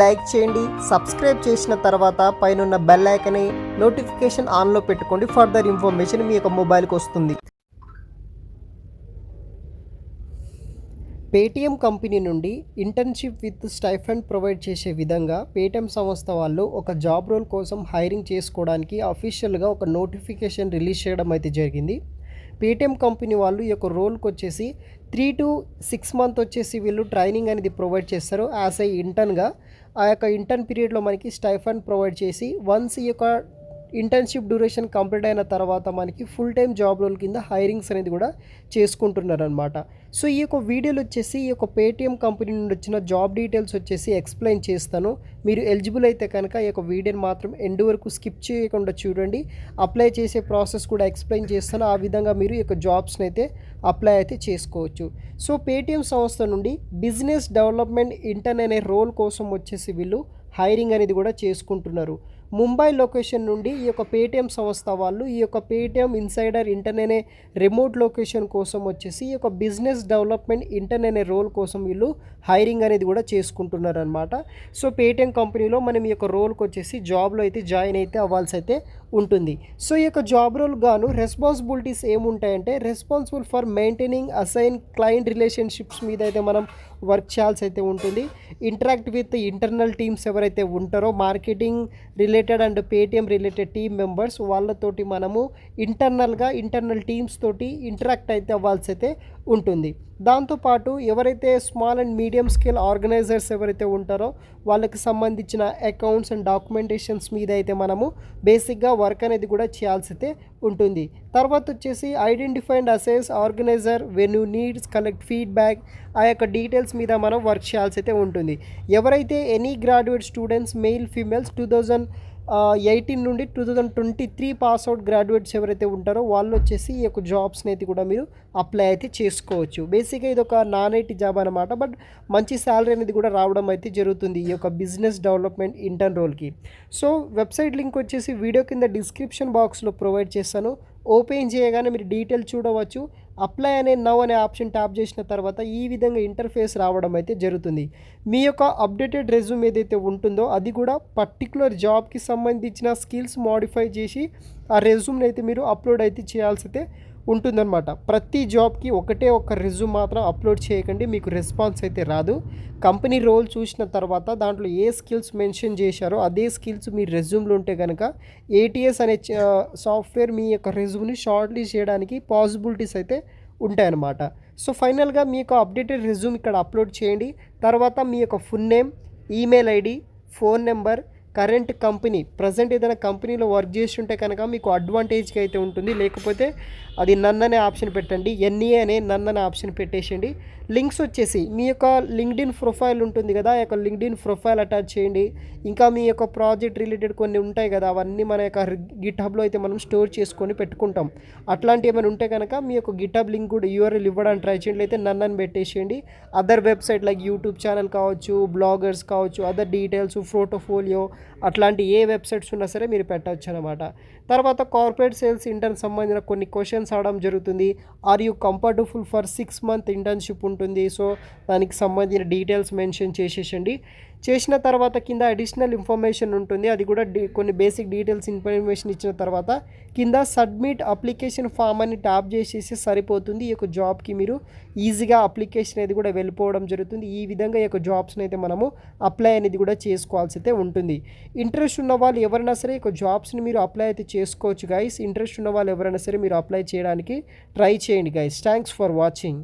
Like చేయండి. Subscribe చేసిన తర్వాత పైన బెల్ ఐకాన్ నోటిఫికేషన్ ఆన్లో పెట్టుకోండి. ఫర్దర్ ఇన్ఫర్మేషన్ మీ యొక్క మొబైల్కి వస్తుంది. పేటీఎం కంపెనీ నుండి ఇంటర్న్షిప్ విత్ స్టైఫండ్ ప్రొవైడ్ చేసే విధంగా పేటీఎం సంస్థ వాళ్ళు ఒక జాబ్ రోల్ కోసం హైరింగ్ చేసుకోవడానికి అఫీషియల్గా ఒక నోటిఫికేషన్ రిలీజ్ చేయడం అయితే జరిగింది. పేటీఎం కంపెనీ వాళ్ళు ఈ యొక్క రోల్కి వచ్చేసి 3 to 6 months వచ్చేసి వీళ్ళు ట్రైనింగ్ అనేది ప్రొవైడ్ చేస్తారు యాజ్ ఏ ఇంటర్న్గా. ఆ యొక్క ఇంటర్న్ పీరియడ్లో మనకి స్టైఫండ్ ప్రొవైడ్ చేసి వన్స్ ఈ యొక్క ఇంటర్న్షిప్ డ్యూరేషన్ కంప్లీట్ అయిన తర్వాత మనకి ఫుల్ టైం జాబ్ రోల్ కింద హైరింగ్స్ అనేది కూడా చేసుకుంటున్నారు అనమాట. సో ఈ యొక్క వీడియోలో వచ్చేసి ఈ యొక్క పేటీఎం కంపెనీ నుండి వచ్చిన జాబ్ డీటెయిల్స్ వచ్చేసి ఎక్స్ప్లెయిన్ చేస్తాను. మీరు ఎలిజిబుల్ అయితే కనుక ఈ యొక్క వీడియోని మాత్రం ఎండ్ వరకు స్కిప్ చేయకుండా చూడండి. అప్లై చేసే ప్రాసెస్ కూడా ఎక్స్ప్లెయిన్ చేస్తాను. ఆ విధంగా మీరు ఈ యొక్క జాబ్స్ని అయితే అప్లై అయితే చేసుకోవచ్చు. సో పేటీఎం సంస్థ నుండి బిజినెస్ డెవలప్మెంట్ ఇంటర్న్ అనే రోల్ కోసం వచ్చేసి వీళ్ళు హైరింగ్ అనేది కూడా చేసుకుంటున్నారు. ముంబై లొకేషన్ నుండి ఈ యొక్క పేటీఎం సంస్థ వాళ్ళు ఈ యొక్క పేటీఎం ఇన్సైడర్ ఇంటర్న్ అనే రిమోట్ లొకేషన్ కోసం వచ్చేసి ఈ యొక్క బిజినెస్ డెవలప్మెంట్ ఇంటర్న్ అనే రోల్ కోసం వీళ్ళు హైరింగ్ అనేది కూడా చేసుకుంటున్నారు అనమాట. సో పేటీఎం కంపెనీలో మనం ఈ యొక్క రోల్కి వచ్చేసి జాబ్లో అయితే జాయిన్ అయితే అవ్వాల్సి అయితే ఉంటుంది. సో ఈ యొక్క జాబ్ రోల్ గాను రెస్పాన్సిబిలిటీస్ ఏముంటాయంటే responsible for maintaining assign client relationships మీద అయితే మనం వర్క్ చేయాల్సి అయితే ఉంటుంది. ఇంటరాక్ట్ విత్ ఇంటర్నల్ టీమ్స్ ఎవరైతే ఉంటారో marketing related and Paytm related team members వాళ్ళతోటి మనము ఇంటర్నల్ టీమ్స్ తోటి ఇంటరాక్ట్ అయితే అవ్వాల్సి అయితే ఉంటుంది. దాంతోపాటు ఎవరైతే small and medium scale organisers ఎవరైతే ఉంటారో వాళ్ళకి సంబంధించిన అకౌంట్స్ అండ్ డాక్యుమెంటేషన్స్ మీద అయితే మనము బేసిక్గా వర్క్ అనేది కూడా చేయాల్సి అయితే ఉంటుంది. తర్వాత వచ్చేసి identified assess organiser when you needs collect feedback ఆ యొక్క డీటెయిల్స్ మీద మనం వర్క్ చేయాల్సి అయితే ఉంటుంది. ఎవరైతే any graduate students mail females 2018 నుండి 2023 పాస్అవుట్ గ్రాడ్యుయేట్స్ ఎవరైతే ఉంటారో వాళ్ళు వచ్చేసి ఈ యొక్క జాబ్స్ని అయితే కూడా మీరు అప్లై అయితే చేసుకోవచ్చు. బేసిక్గా ఇది ఒక నాన్ ఐటీ జాబ్ అనమాట. బట్ మంచి శాలరీ అనేది కూడా రావడం అయితే జరుగుతుంది ఈ యొక్క బిజినెస్ డెవలప్మెంట్ ఇంటర్న్ రోల్కి. సో వెబ్సైట్ లింక్ వచ్చేసి వీడియో కింద డిస్క్రిప్షన్ బాక్స్లో ప్రొవైడ్ చేస్తాను. ఓపెన్ చేయగానే మీరు డీటెయిల్ చూడవచ్చు. అప్లై అనే నవ్ అనే ఆప్షన్ ట్యాప్ చేసిన తర్వాత ఈ విధంగా ఇంటర్ఫేస్ రావడం అయితే జరుగుతుంది. మీ యొక్క అప్డేటెడ్ రెజ్యూమ్ ఏదైతే ఉంటుందో అది కూడా పర్టికులర్ జాబ్కి సంబంధించిన స్కిల్స్ మోడిఫై చేసి ఆ రెజ్యూమ్ని అయితే మీరు అప్లోడ్ అయితే చేయాల్సి అయితే ఉంటుందన్నమాట. ప్రతి జాబ్కి ఒకటే ఒక రెజ్యూమ్ మాత్రం అప్లోడ్ చేయకండి, మీకు రెస్పాన్స్ అయితే రాదు. కంపెనీ రోల్ చూసిన తర్వాత దాంట్లో ఏ స్కిల్స్ మెన్షన్ చేశారో అదే స్కిల్స్ మీ రెజ్యూమ్లో ఉంటే కనుక ఏటీఎస్ అనే సాఫ్ట్వేర్ మీ యొక్క రెజ్యూమ్ని షార్ట్ లిస్ట్ చేయడానికి పాసిబిలిటీస్ అయితే ఉంటాయన్నమాట. సో ఫైనల్గా మీ యొక్క అప్డేటెడ్ రెజ్యూమ్ ఇక్కడ అప్లోడ్ చేయండి. తర్వాత మీ యొక్క full name, email ID, phone number, current company present ఏదైనా కంపెనీలో వర్క్ చేస్తుంటే కనుక మీకు అడ్వాంటేజ్గా అయితే ఉంటుంది. లేకపోతే అది నన్ అనే ఆప్షన్ పెట్టండి, ఎన్ఈఏ అనే నన్ అనే ఆప్షన్ పెట్టేసేయండి. లింక్స్ వచ్చేసి మీ యొక్క లింక్డ్ఇన్ ప్రొఫైల్ ఉంటుంది కదా, ఆ యొక్క లింక్డ్ఇన్ ప్రొఫైల్ అటాచ్ చేయండి. ఇంకా మీ యొక్క ప్రాజెక్ట్ రిలేటెడ్ కొన్ని ఉంటాయి కదా, అవన్నీ మన యొక్క గిట్హబ్లో అయితే మనం స్టోర్ చేసుకొని పెట్టుకుంటాం. అట్లాంటివి ఏమైనా ఉంటే కనుక మీ యొక్క గిట్హబ్ లింక్ కూడా యూఆర్ఎల్ ఇవ్వడానికి ట్రై చేయండి. అయితే నన్ను అని పెట్టేసేయండి. Other website like YouTube channel కావచ్చు, బ్లాగర్స్ కావచ్చు, అదర్ డీటెయిల్స్, పోర్ట్ఫోలియో అట్లాంటి ఏ వెబ్సైట్స్ ఉన్నా సరే మీరు పెట్టవచ్చు అనమాట. తర్వాత కార్పొరేట్ సేల్స్ ఇంటర్న్ సంబంధించిన కొన్ని క్వశ్చన్స్ అడగడం జరుగుతుంది. Are you comfortable for 6 month internship ఉంటుంది. సో దానికి సంబంధించిన డీటెయిల్స్ మెన్షన్ చేసేసండి. చేసిన తర్వాత కింద అడిషనల్ ఇన్ఫర్మేషన్ ఉంటుంది. అది కూడా కొన్ని బేసిక్ డీటెయిల్స్ ఇన్ఫర్మేషన్ ఇచ్చిన తర్వాత కింద సబ్మిట్ అప్లికేషన్ ఫామ్ అని ట్యాప్ చేసేసి సరిపోతుంది. ఈ యొక్క జాబ్కి మీరు ఈజీగా అప్లికేషన్ అనేది కూడా వెళ్ళిపోవడం జరుగుతుంది. ఈ విధంగా ఈ యొక్క జాబ్స్ని అయితే మనము అప్లై అనేది కూడా చేసుకోవాల్సి అయితే ఉంటుంది. ఇంట్రెస్ట్ ఉన్న వాళ్ళు ఎవరైనా సరే ఈ యొక్క జాబ్స్ని మీరు అప్లై అయితే చేసుకోవచ్చు గైస్. ఇంట్రెస్ట్ ఉన్న వాళ్ళు ఎవరైనా సరే మీరు అప్లై చేయడానికి ట్రై చేయండి గైస్. Thanks for watching.